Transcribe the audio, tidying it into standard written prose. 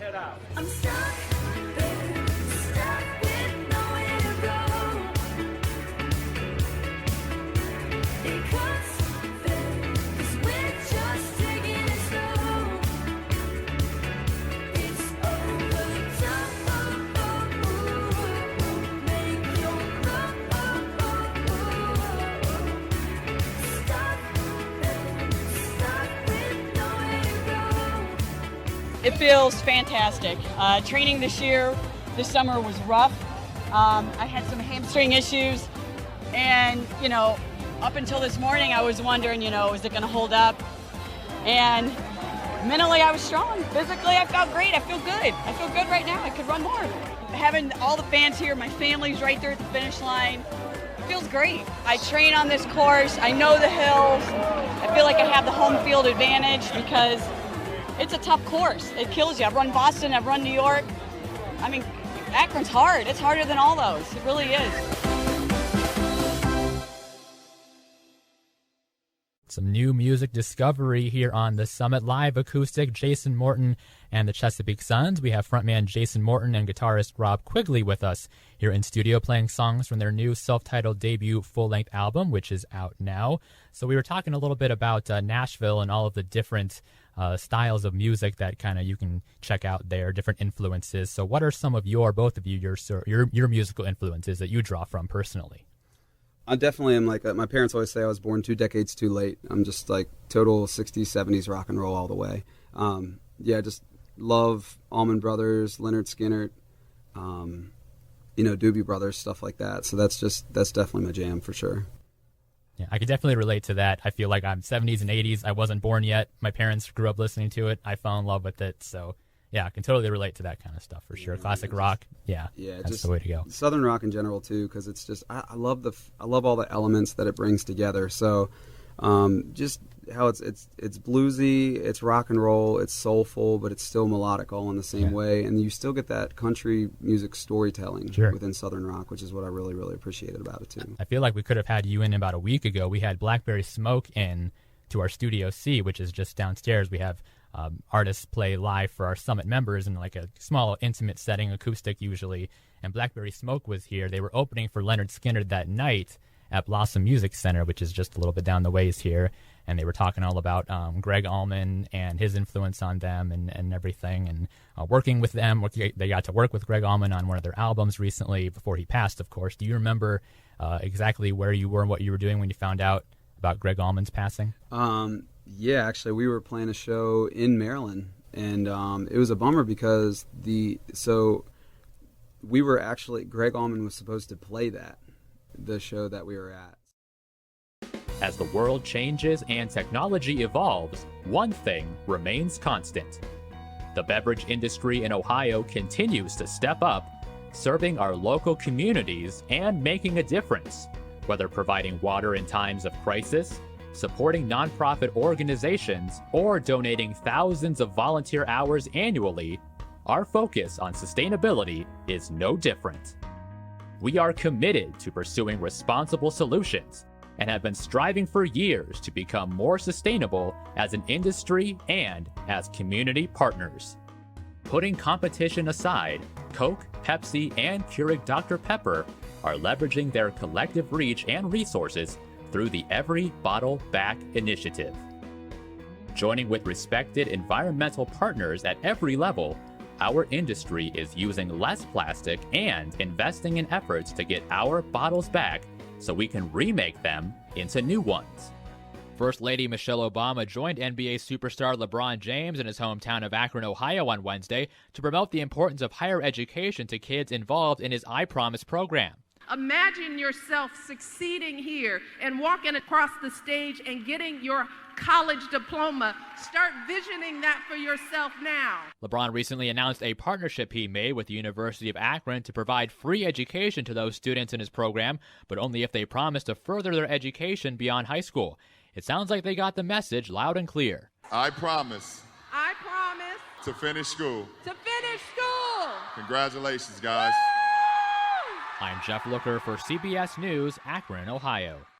head out. I'm stuck, babe, stuck with nowhere to go. Because, babe, 'cause we're just taking it slow. It's over time, make your move. Stuck, babe, stuck with nowhere to go. It feels fantastic. Training this summer was rough. I had some hamstring issues, and up until this morning, I was wondering, is it going to hold up? And mentally, I was strong. Physically, I felt great. I feel good. I feel good right now. I could run more. Having all the fans here, my family's right there at the finish line. It feels great. I train on this course. I know the hills. I feel like I have the home field advantage because it's a tough course. It kills you. I've run Boston, I've run New York. I mean, Akron's hard. It's harder than all those. It really is. Some new music discovery here on the Summit Live Acoustic. Jason Morton and the Chesapeake Suns. We have frontman Jason Morton and guitarist Rob Quigley with us here in studio playing songs from their new self-titled debut full-length album, which is out now. So we were talking a little bit about Nashville and all of the different styles of music that kind of you can check out there, different influences. So what are some of both of you, your musical influences that you draw from personally? I definitely am like, my parents always say I was born 2 decades too late. I'm just like total 60s, 70s rock and roll all the way. Just love Allman Brothers, Lynyrd Skynyrd, Doobie Brothers, stuff like that. So that's definitely my jam for sure. Yeah, I could definitely relate to that. I feel like I'm 70s and 80s. I wasn't born yet. My parents grew up listening to it. I fell in love with it. So yeah, I can totally relate to that kind of stuff for sure. Classic rock. Yeah, that's just the way to go. Southern rock in general too, because it's just I love all the elements that it brings together. So just how it's bluesy, it's rock and roll, it's soulful, but it's still melodic all in the same way, and you still get that country music storytelling within Southern rock, which is what I really, really appreciated about it too. I feel like we could have had you in about a week ago. We had Blackberry Smoke in to our Studio C, which is just downstairs. We have artists play live for our Summit members in like a small, intimate setting, acoustic usually. And Blackberry Smoke was here. They were opening for Lynyrd Skynyrd that night at Blossom Music Center, which is just a little bit down the ways here. And they were talking all about Greg Allman and his influence on them and everything, and working with them. They got to work with Greg Allman on one of their albums recently before he passed, of course. Do you remember exactly where you were and what you were doing when you found out about Greg Allman's passing? Yeah, actually, we were playing a show in Maryland, and it was a bummer because Greg Allman was supposed to play the show that we were at. As the world changes and technology evolves, one thing remains constant. The beverage industry in Ohio continues to step up, serving our local communities and making a difference, whether providing water in times of crisis, supporting nonprofit organizations, or donating thousands of volunteer hours annually. Our focus on sustainability is no different. We are committed to pursuing responsible solutions and have been striving for years to become more sustainable as an industry and as community partners. Putting competition aside, Coke, Pepsi, and Keurig Dr. Pepper are leveraging their collective reach and resources through the Every Bottle Back initiative. Joining with respected environmental partners at every level, our industry is using less plastic and investing in efforts to get our bottles back so we can remake them into new ones. First Lady Michelle Obama joined NBA superstar LeBron James in his hometown of Akron, Ohio on Wednesday to promote the importance of higher education to kids involved in his I Promise program. Imagine yourself succeeding here and walking across the stage and getting your college diploma. Start visioning that for yourself now. LeBron recently announced a partnership he made with the University of Akron to provide free education to those students in his program, but only if they promise to further their education beyond high school. It sounds like they got the message loud and clear. I promise. I promise. To finish school. To finish school. Congratulations, guys. I'm Jeff Looker for CBS News, Akron, Ohio.